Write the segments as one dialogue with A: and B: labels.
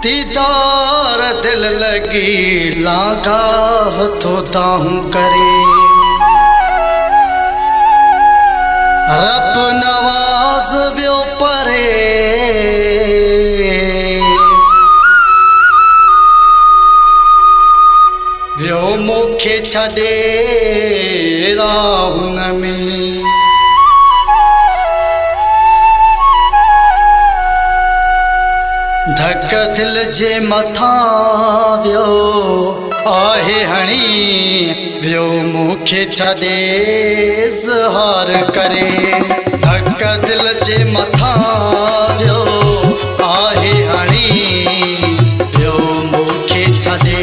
A: दीदार दिल लगी लागा हथो ताहूं करे रब नवाज वियो परे वियो मूंखे छॾे राहुन में धक दिल जे मथा वियो आहे हणी वियो मूंखे छॾे इज़हार करे धक दिल जे मथा वियो आहे हणी वियो मूंखे छॾे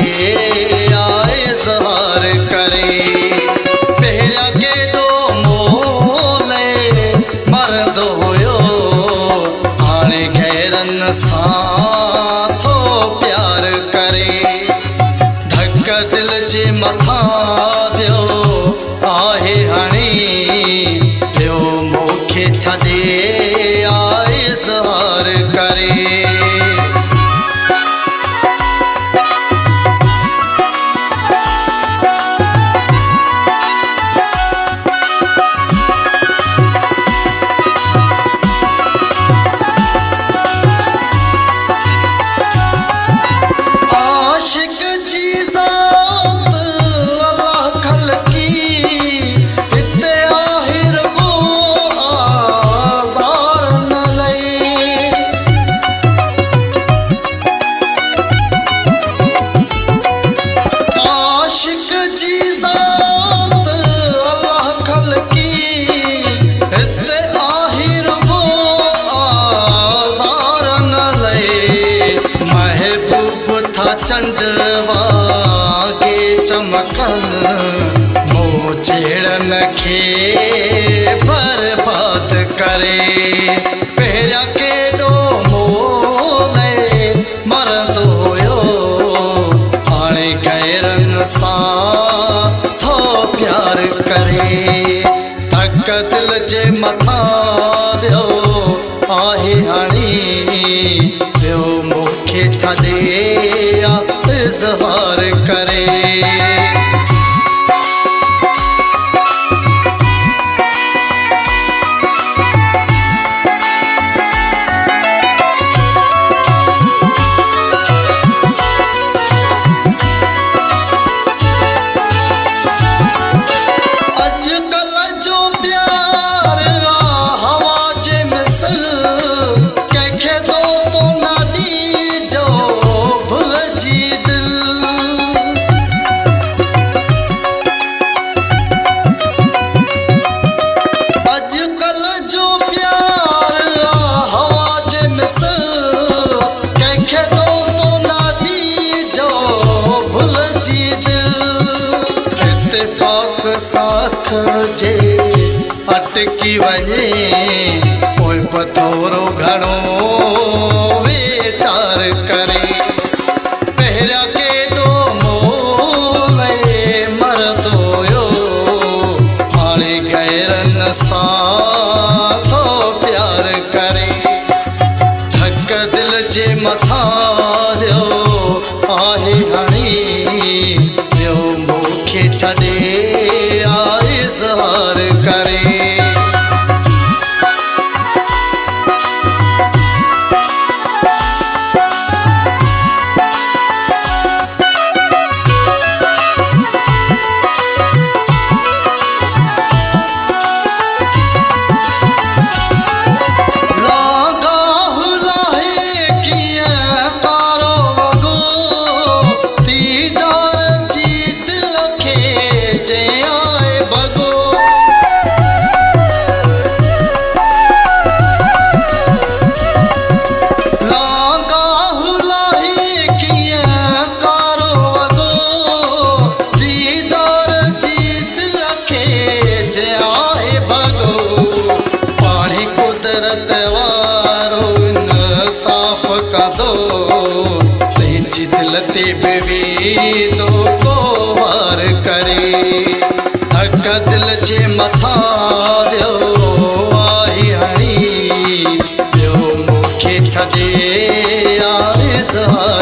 A: इज़हार करे पहिरियां केॾो मोले मरंदो हुयो हाणे गैरनि सां दिल जे मथा वियो आहे हणी वियो मूंखे छॾे इज़हार करे चंडवा के चमकन मोचेड़न खे बर्बाद करे पहिरियां केॾो मोले मरंदो हुयो हाणे गैरनि सां थो प्यार करे धक दिल जे मथा वियो आहे हणी वियो मूंखे छॾे इज़हार करे साख जे अटकी वञे पोइ थोरो घणो वीचार करे पहिरियां केॾो मोले मरंदो हुयो हाणे गैरनि सां थो प्यार करे धक दिल जे मथा वियो आहे हणी वियो मूंखे छॾे इज़हार करे दिल ते बेवी तो को वार करे धक दिल जे मथा वियो आहे हणी वियो मूंखे छॾे इज़हार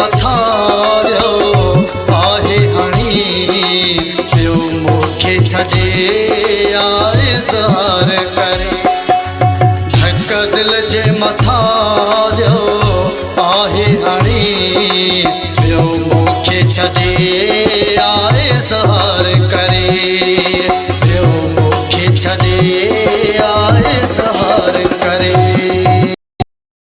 A: मथां आहे हणी पियो मूंखे छॾे आए ज़हर करे। धक दिल जे मथां आहे हणी पियो मूंखे छॾे आए ज़हर करे। पियो मूंखे छॾे आए ज़हर करे।